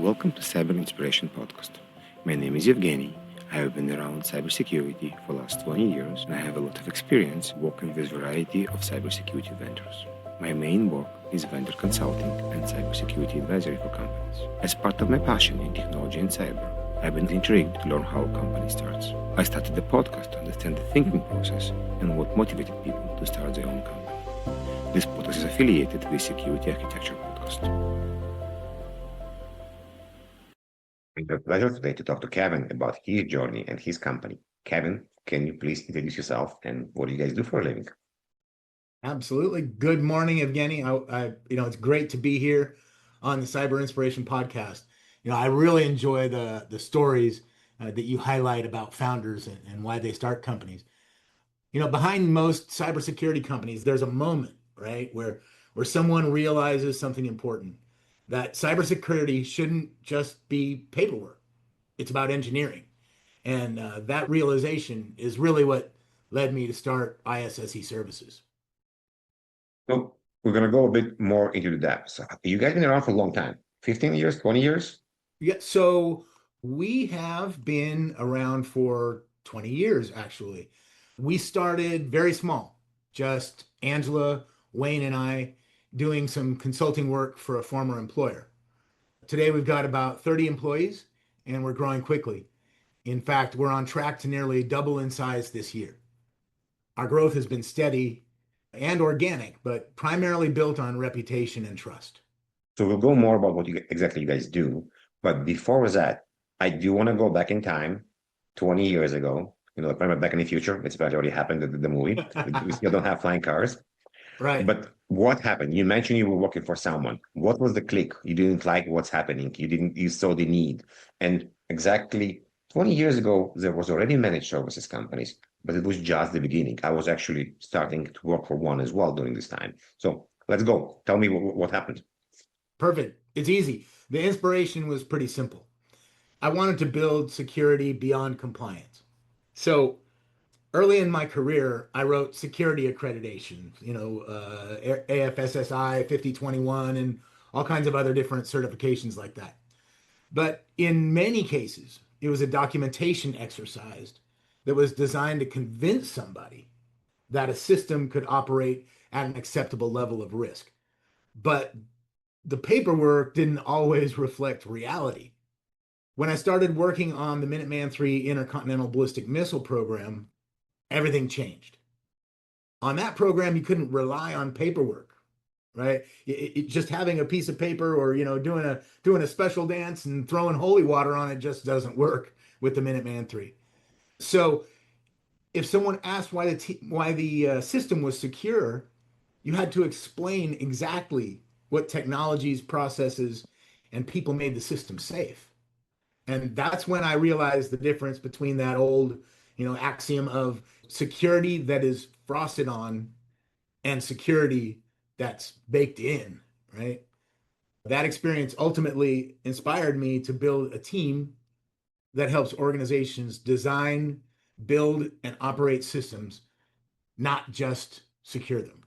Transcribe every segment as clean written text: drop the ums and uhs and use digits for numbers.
Welcome to Cyber Inspiration Podcast. My name is Evgeniy. I have been around cybersecurity for the last 20 years and I have a lot of experience working with a variety of cybersecurity vendors. My main work is vendor consulting and cybersecurity advisory for companies. As part of my passion in technology and cyber, I've been intrigued to learn how a company starts. I started the podcast to understand the thinking process and what motivated people to start their own company. This podcast is affiliated with Security Architecture Podcast. It's a pleasure today to talk to Kevin about his journey and his company. Kevin, can you please introduce yourself and what do you guys do for a living? Absolutely. Good morning, Evgeny. It's great to be here on the Cyber Inspiration Podcast. I really enjoy the stories that you highlight about founders and why they start companies. Behind most cybersecurity companies, there's a moment, right, where someone realizes something important, that cybersecurity shouldn't just be paperwork. It's about engineering. And that realization is really what led me to start ISSE Services. So we're going to go a bit more into the depth. So you guys been around for a long time, 15 years, 20 years? Yeah, so we have been around for 20 years, actually. We started very small, just Angela, Wayne, and I doing some consulting work for a former employer. Today, we've got about 30 employees, and we're growing quickly. In fact, we're on track to nearly double in size this year. Our growth has been steady and organic, but primarily built on reputation and trust. So we'll go more about what exactly you guys do. But before that, I do want to go back in time, 20 years ago. Remember Back in the Future? It's probably already happened, the movie. We still don't have flying cars. Right. But what happened? You mentioned you were working for someone. What was the click? You didn't like what's happening. You saw the need. And exactly 20 years ago, there was already managed services companies, but it was just the beginning. I was actually starting to work for one as well during this time. So let's go. Tell me what happened. Perfect. It's easy. The inspiration was pretty simple. I wanted to build security beyond compliance. So early in my career, I wrote security accreditation, AFSSI 5021 and all kinds of other different certifications like that. But in many cases, it was a documentation exercise that was designed to convince somebody that a system could operate at an acceptable level of risk. But the paperwork didn't always reflect reality. When I started working on the Minuteman III Intercontinental Ballistic Missile program, everything changed. On that program, you couldn't rely on paperwork, right? Just having a piece of paper or doing a special dance and throwing holy water on it just doesn't work with the Minuteman III. So if someone asked why the system was secure, you had to explain exactly what technologies, processes, and people made the system safe. And that's when I realized the difference between that old, axiom of security that is frosted on and security that's baked in, right? That experience ultimately inspired me to build a team that helps organizations design, build, and operate systems, not just secure them.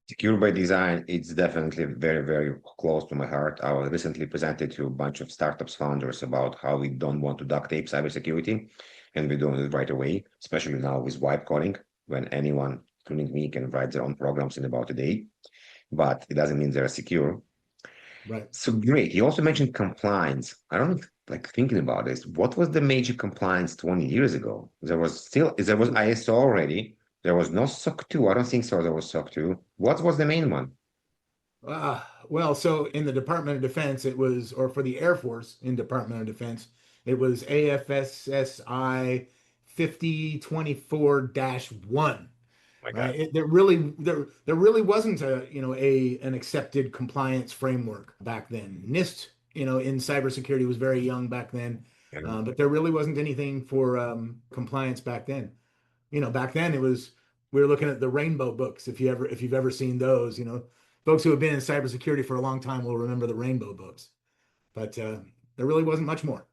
Secure by design, it's definitely very, very close to my heart. I was recently presented to a bunch of startups founders about how we don't want to duct tape cybersecurity, and we're doing it right away, especially now with wipe coding, when anyone, including me, can write their own programs in about a day, but it doesn't mean they're secure. Right. So great. You also mentioned compliance. I don't like thinking about this. What was the major compliance 20 years ago? There was ISO already. There was no SOC 2. I don't think so. There was SOC 2. What was the main one? So in the Department of Defense, or for the Air Force in Department of Defense, it was AFSSI 5024-1. Right. There really wasn't an accepted compliance framework back then. NIST, in cybersecurity was very young back then, but there really wasn't anything for compliance back then. Back then we were looking at the Rainbow books. If you've ever seen those, folks who have been in cybersecurity for a long time will remember the Rainbow books. But there really wasn't much more.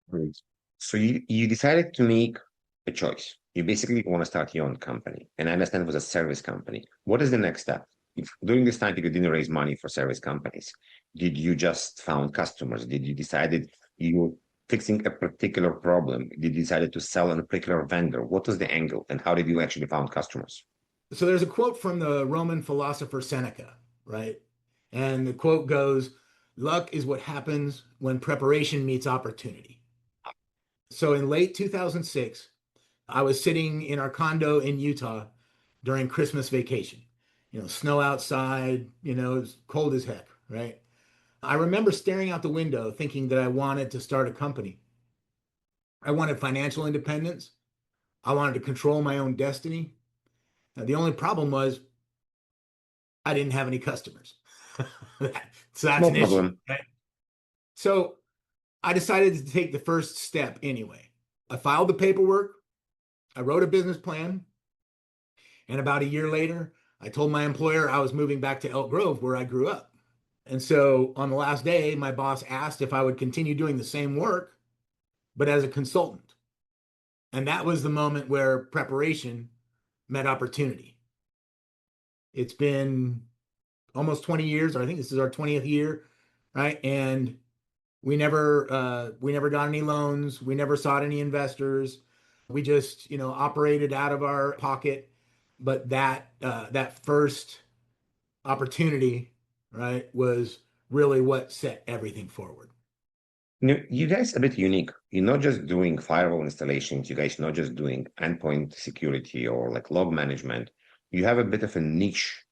Great. So you decided to make a choice. You basically want to start your own company. And I understand it was a service company. What is the next step? if during this time you didn't raise money for service companies, did you just found customers? Did you decided you fixing a particular problem? Did you decided to sell on a particular vendor? What was the angle, and how did you actually found customers? So there's a quote from the Roman philosopher Seneca, right? And the quote goes, luck is what happens when preparation meets opportunity. So in late 2006, I was sitting in our condo in Utah during Christmas vacation. Snow outside, it was cold as heck, right? I remember staring out the window thinking that I wanted to start a company. I wanted financial independence. I wanted to control my own destiny. Now, the only problem was I didn't have any customers. So that's No an issue, problem. right? So I decided to take the first step anyway. I filed the paperwork. I wrote a business plan. And about a year later, I told my employer I was moving back to Elk Grove, where I grew up. And so on the last day, my boss asked if I would continue doing the same work, but as a consultant. And that was the moment where preparation met opportunity. It's been almost 20 years, or I think this is our 20th year, right? And we never got any loans. We never sought any investors. We just, operated out of our pocket. But that first opportunity, right, was really what set everything forward. You guys are a bit unique. You're not just doing firewall installations. You guys not just doing endpoint security or like log management. You have a bit of a niche,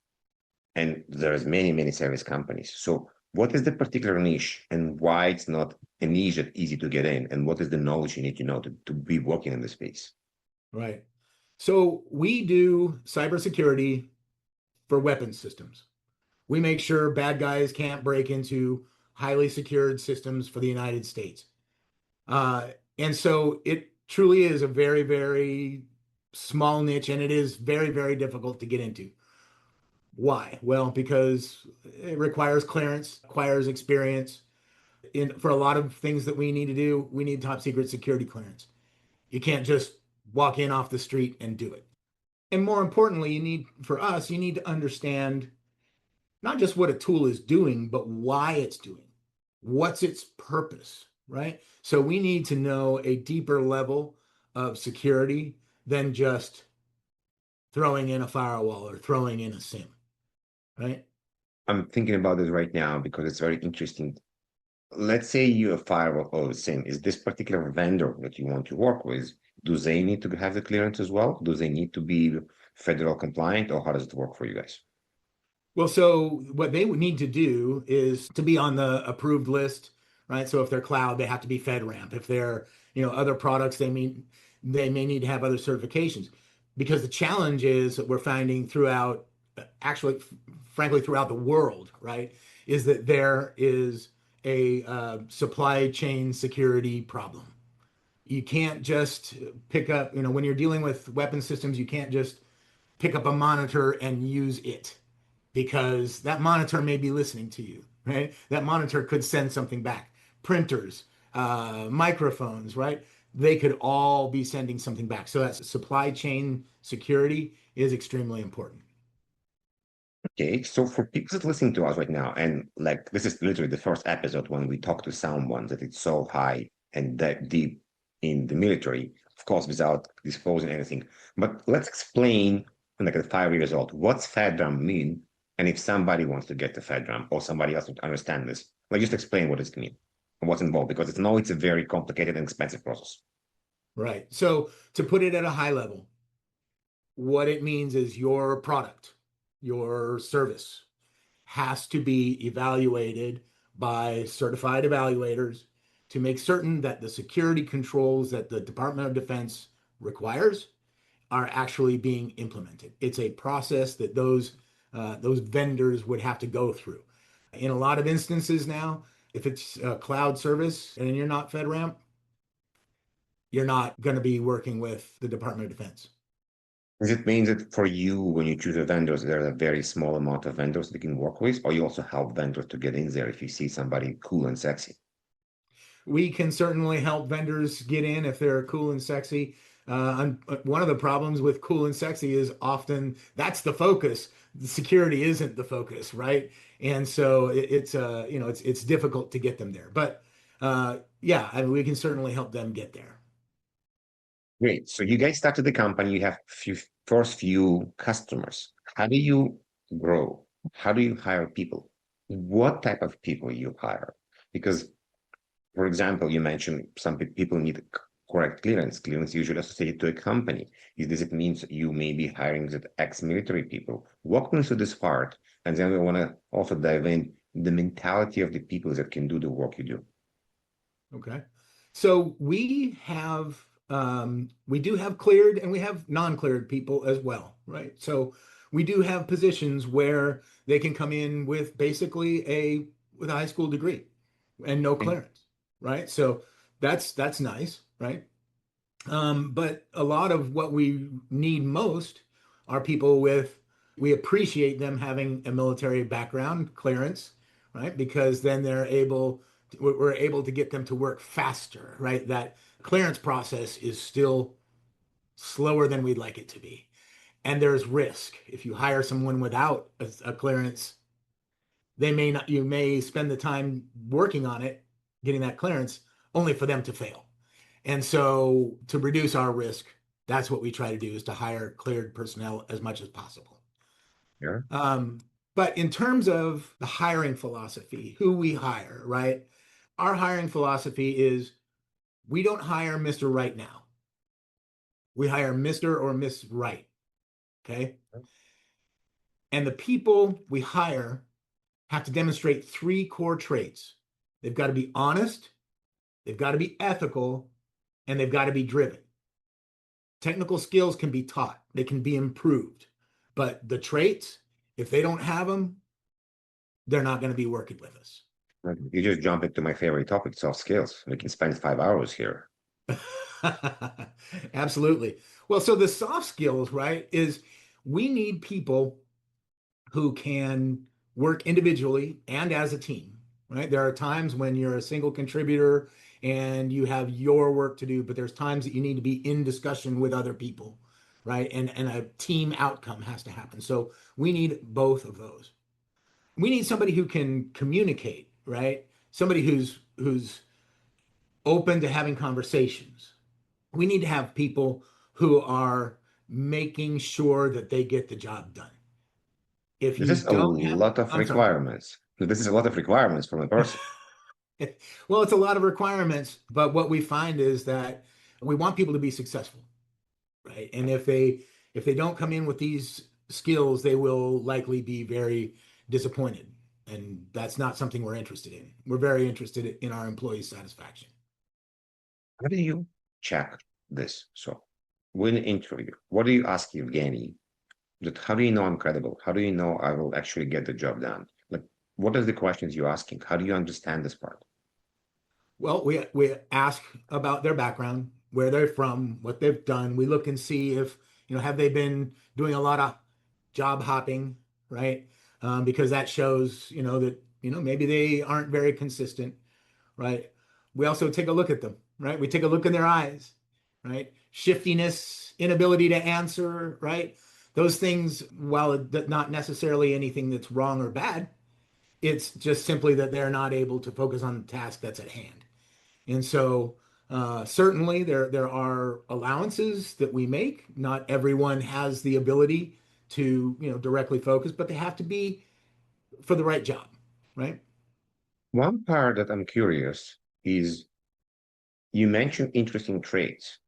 and there's many, many service companies. So what is the particular niche, and why it's not a niche that easy to get in? And what is the knowledge you need to know to be working in the space? Right. So we do cybersecurity for weapons systems. We make sure bad guys can't break into highly secured systems for the United States. Uh, and so it truly is a very, very small niche, and it is very, very difficult to get into. Why? Well, because it requires clearance, requires experience. For a lot of things that we need to do, we need top secret security clearance. You can't just walk in off the street and do it. And more importantly, you need to understand not just what a tool is doing, but why it's doing. What's its purpose, right? So we need to know a deeper level of security than just throwing in a firewall or throwing in a SIM, right? I'm thinking about this right now because it's very interesting. Let's say you're a firewall or a SIM. Is this particular vendor that you want to work with, do they need to have the clearance as well? Do they need to be federal compliant, or how does it work for you guys? Well, so what they would need to do is to be on the approved list, right? So if they're cloud, they have to be FedRAMP. If they're, other products, they may need to have other certifications. Because the challenge is that we're finding throughout, actually, frankly, throughout the world, right, is that there is a supply chain security problem. You can't just pick up, when you're dealing with weapon systems, you can't just pick up a monitor and use it because that monitor may be listening to you, right? That monitor could send something back. Printers, microphones, right? They could all be sending something back. So that supply chain security is extremely important. Okay, so for people that listening to us right now, and like this is literally the first episode when we talk to someone that it's so high and that deep in the military, of course, without disclosing anything. But let's explain, like at 5 years old, what's FedRAMP mean, and if somebody wants to get to FedRAMP or somebody else to understand this, like just explain what it means and what's involved, because it's a very complicated and expensive process. Right. So to put it at a high level, what it means is your product, your service has to be evaluated by certified evaluators to make certain that the security controls that the Department of Defense requires are actually being implemented. It's a process that those vendors would have to go through. In a lot of instances now, if it's a cloud service and you're not FedRAMP, you're not going to be working with the Department of Defense. Does it mean that for you, when you choose a vendors, there's a very small amount of vendors that you can work with, or you also help vendors to get in there if you see somebody cool and sexy? We can certainly help vendors get in if they're cool and sexy. One of the problems with cool and sexy is often that's the focus. the security isn't the focus, right? And so it's difficult to get them there. But yeah, I mean, we can certainly help them get there. Great. So you guys started the company, you have first few customers. How do you grow? How do you hire people? What type of people you hire? Because, for example, you mentioned some people need correct clearance. Clearance usually associated to a company. Does it mean you may be hiring the ex-military people? Walk me through this part, and then we want to also dive in the mentality of the people that can do the work you do. Okay. So we do have cleared and we have non-cleared people as well, right? So we do have positions where they can come in with basically with a high school degree and no Okay. clearance, right? So that's nice, right? But a lot of what we need most are people we appreciate them having a military background clearance, right? Because then we're able to get them to work faster, right? That clearance process is still slower than we'd like it to be. And there's risk. If you hire someone without a clearance, you may spend the time working on it, getting that clearance, only for them to fail. And so to reduce our risk, that's what we try to do, is to hire cleared personnel as much as possible. Yeah. But in terms of the hiring philosophy, who we hire, right? Our hiring philosophy is we don't hire Mr. Right now. We hire Mr. or Miss Right. Okay. And the people we hire have to demonstrate three core traits. They've got to be honest, they've got to be ethical, and they've got to be driven. Technical skills can be taught, they can be improved, but the traits, if they don't have them, they're not going to be working with us. You just jump into my favorite topic, soft skills. We can spend 5 hours here. Absolutely. Well, so the soft skills, right, is we need people who can work individually and as a team, right? There are times when you're a single contributor and you have your work to do, but there's times that you need to be in discussion with other people, right? And a team outcome has to happen. So we need both of those. We need somebody who can communicate, right? Somebody who's open to having conversations. We need to have people who are making sure that they get the job done. If This you is a don't have, lot of I'm sorry. requirements. This is a lot of requirements from a person. Well, it's a lot of requirements, but what we find is that we want people to be successful, right? And if they don't come in with these skills, they will likely be very disappointed. And that's not something we're interested in. We're very interested in our employees' satisfaction. How do you check this? So, when interview, what do you ask Evgeny? That how do you know I'm credible? How do you know I will actually get the job done? Like, what are the questions you're asking? How do you understand this part? Well, we ask about their background, where they're from, what they've done. We look and see if, have they been doing a lot of job hopping, right? Because that shows, that, maybe they aren't very consistent, right? We also take a look at them, right? We take a look in their eyes, right? Shiftiness, inability to answer, right? Those things, while not necessarily anything that's wrong or bad, it's just simply that they're not able to focus on the task that's at hand. And so certainly there are allowances that we make. Not everyone has the ability to, directly focus, but they have to be for the right job, right? One part that I'm curious is you mentioned interesting traits,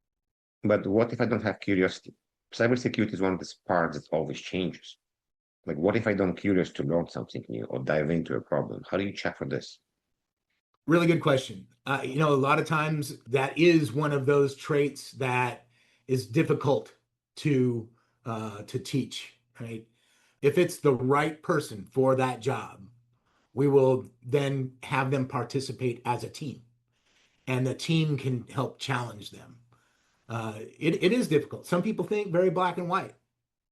but what if I don't have curiosity? Cybersecurity is one of these parts that always changes. Like, what if I don't curious to learn something new or dive into a problem? How do you check for this? Really good question. A lot of times that is one of those traits that is difficult to teach, right? If it's the right person for that job, we will then have them participate as a team, and the team can help challenge them. It is difficult. Some people think very black and white,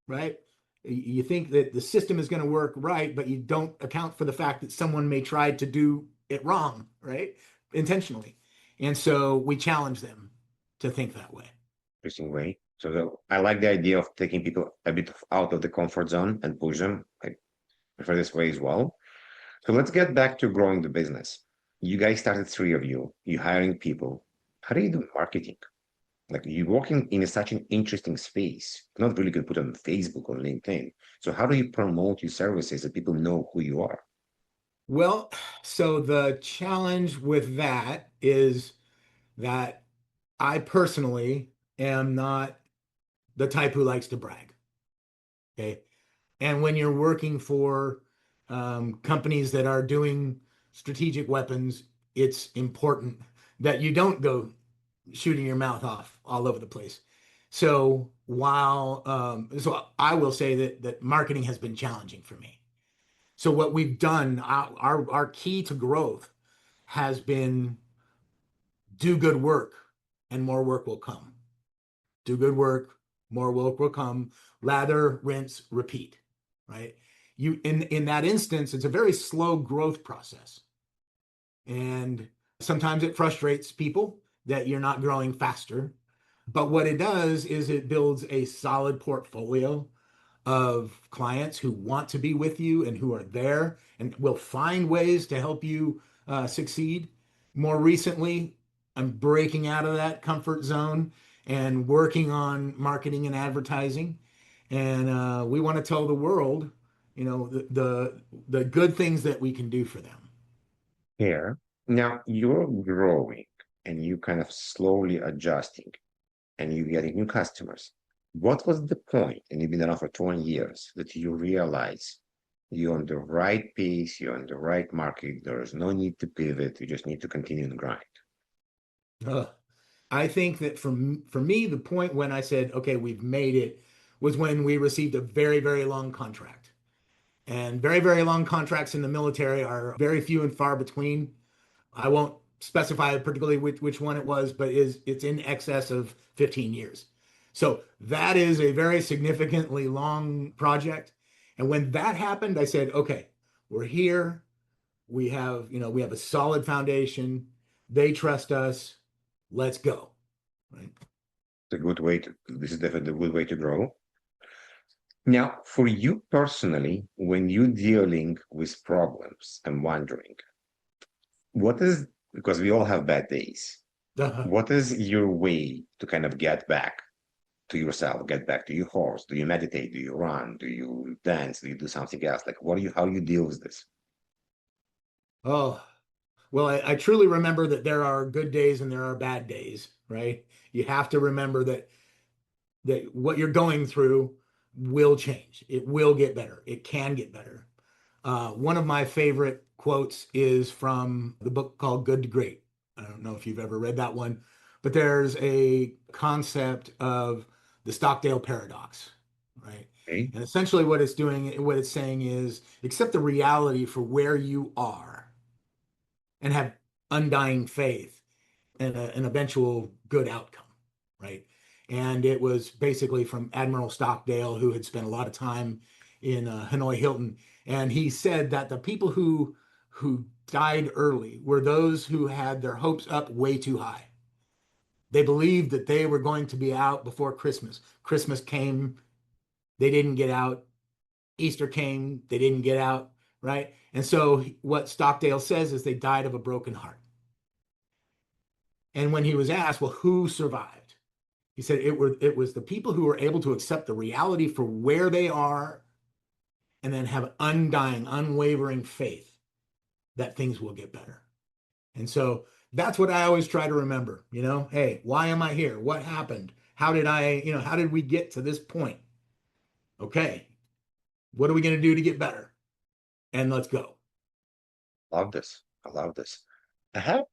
right? You think that the system is going to work right, but you don't account for the fact that someone may try to do it wrong, right? Intentionally. And so we challenge them to think that way. Interesting way. I like the idea of taking people a bit out of the comfort zone and push them. I prefer this way as well. So let's get back to growing the business. You guys started three of you. You're hiring people. How do you do marketing? Like you're working in such an interesting space. Not really good put on Facebook or LinkedIn. So how do you promote your services that people know who you are? Well, so the challenge with that is that I personally am not the type who likes to brag. Okay. And when you're working for companies that are doing strategic weapons, it's important that you don't go shooting your mouth off all over the place. So so I will say that marketing has been challenging for me. So what we've done, our key to growth has been do good work and more work will come. Do good work, more work will come. Lather, rinse, repeat, right? In that instance, it's a very slow growth process. And sometimes it frustrates people that you're not growing faster. But what it does is it builds a solid portfolio of clients who want to be with you and who are there and will find ways to help you succeed. More recently, I'm breaking out of that comfort zone and working on marketing and advertising. And we want to tell the world, the good things that we can do for them. Here. Now you're growing and you kind of slowly adjusting and you're getting new customers. What was the point, and you've been around for 20 years, that you realize you're on the right pace, you're on the right market, there's no need to pivot, you just need to continue and grind? Uh, I think that for me, the point when I said, okay, we've made it was when we received a very, very long contract. And very, very long contracts in the military are very few and far between. I won't specify particularly which one it was, but it's in excess of 15 years. So that is a very significantly long project. And when that happened, I said, okay, we're here. We have a solid foundation. They trust us. Let's go. Right. It's a good way to, this is definitely a good way to grow. Now, for you personally, when you're dealing with problems, I'm wondering, what is, because we all have bad days, what is your way to kind of get back to yourself, get back to your horse? Do you meditate? Do you run? Do you dance? Do you do something else? Like, how do you deal with this? Oh, well, I truly remember that there are good days and there are bad days, right? You have to remember that what you're going through will change. It will get better. It can get better. One of my favorite quotes is from the book called Good to Great. I don't know if you've ever read that one, but there's a concept of the Stockdale paradox, right? Okay. And essentially what it's saying is accept the reality for where you are and have undying faith in an eventual good outcome, right? And it was basically from Admiral Stockdale, who had spent a lot of time in Hanoi Hilton, and he said that the people who died early were those who had their hopes up way too high. They believed that they were going to be out before Christmas. Christmas came, they didn't get out. Easter came, they didn't get out, right? And so what Stockdale says is they died of a broken heart. And when he was asked, well, who survived? He said it was the people who were able to accept the reality for where they are and then have undying, unwavering faith that things will get better. And so that's what I always try to remember, hey, why am I here? What happened? How did we get to this point? Okay, what are we going to do to get better? And let's go. Love this. I love this. I have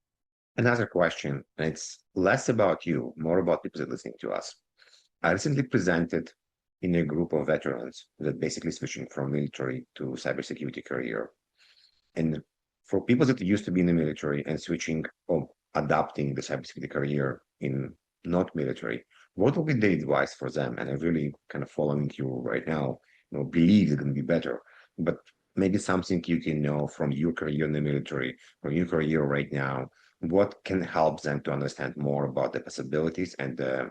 another question, and it's less about you, more about people that are listening to us. I recently presented in a group of veterans that basically switching from military to cybersecurity career. And for people that used to be in the military and switching or adopting the cybersecurity career in not military, what would be the advice for them? And I'm really kind of following you right now, believe it's going to be better, but maybe something you can know from your career in the military, from your career right now, what can help them to understand more about the possibilities and the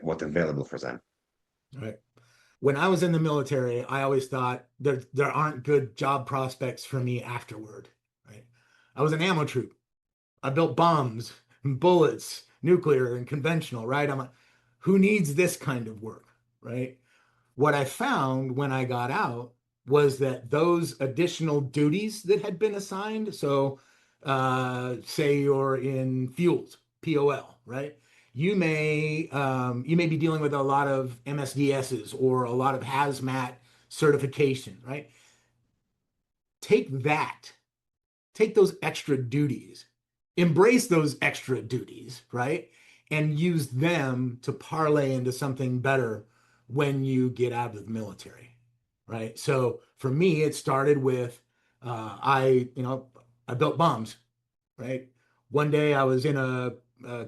what's available for them. Right. When I was in the military, I always thought there aren't good job prospects for me afterward. Right. I was an ammo troop. I built bombs and bullets, nuclear and conventional, right? I'm like, who needs this kind of work, right? What I found when I got out was that those additional duties that had been assigned, so say you're in fuels, POL, right? You may be dealing with a lot of MSDSs or a lot of hazmat certification, right? Take that, take those extra duties, embrace those extra duties, right? And use them to parlay into something better when you get out of the military, right? So for me, it started with I built bombs, right? One day I was in a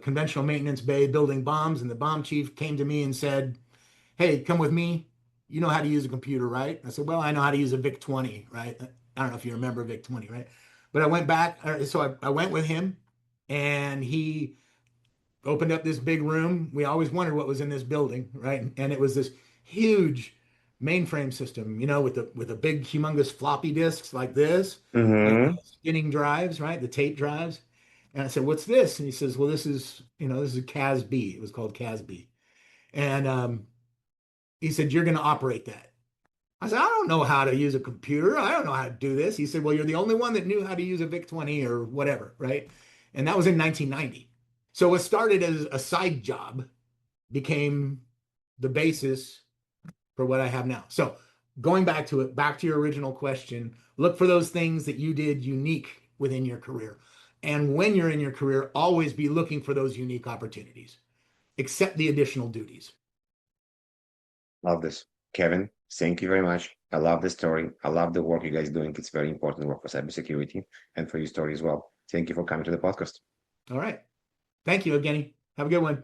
conventional maintenance bay building bombs, and the bomb chief came to me and said, "Hey, come with me. You know how to use a computer, right?" I said, "Well, I know how to use a VIC-20, right?" I don't know if you remember VIC-20, right? But I went back, so I went with him, and he opened up this big room. We always wondered what was in this building, right? And it was this huge mainframe system, with a big, humongous floppy disks like this, and the Mm-hmm. spinning drives, right? The tape drives. And I said, "What's this?" And he says, "Well, this is a CAS-B. It was called CAS-B." And he said, "You're going to operate that." I said, "I don't know how to use a computer. I don't know how to do this." He said, "Well, you're the only one that knew how to use a VIC-20 or whatever, right?" And that was in 1990. So what started as a side job became the basis for what I have now. So going back to it, back to your original question, look for those things that you did unique within your career. And when you're in your career, always be looking for those unique opportunities. Accept the additional duties. Love this. Kevin, thank you very much. I love the story. I love the work you guys doing. It's very important work for cybersecurity and for your story as well. Thank you for coming to the podcast. All right. Thank you, Evgeny. Have a good one.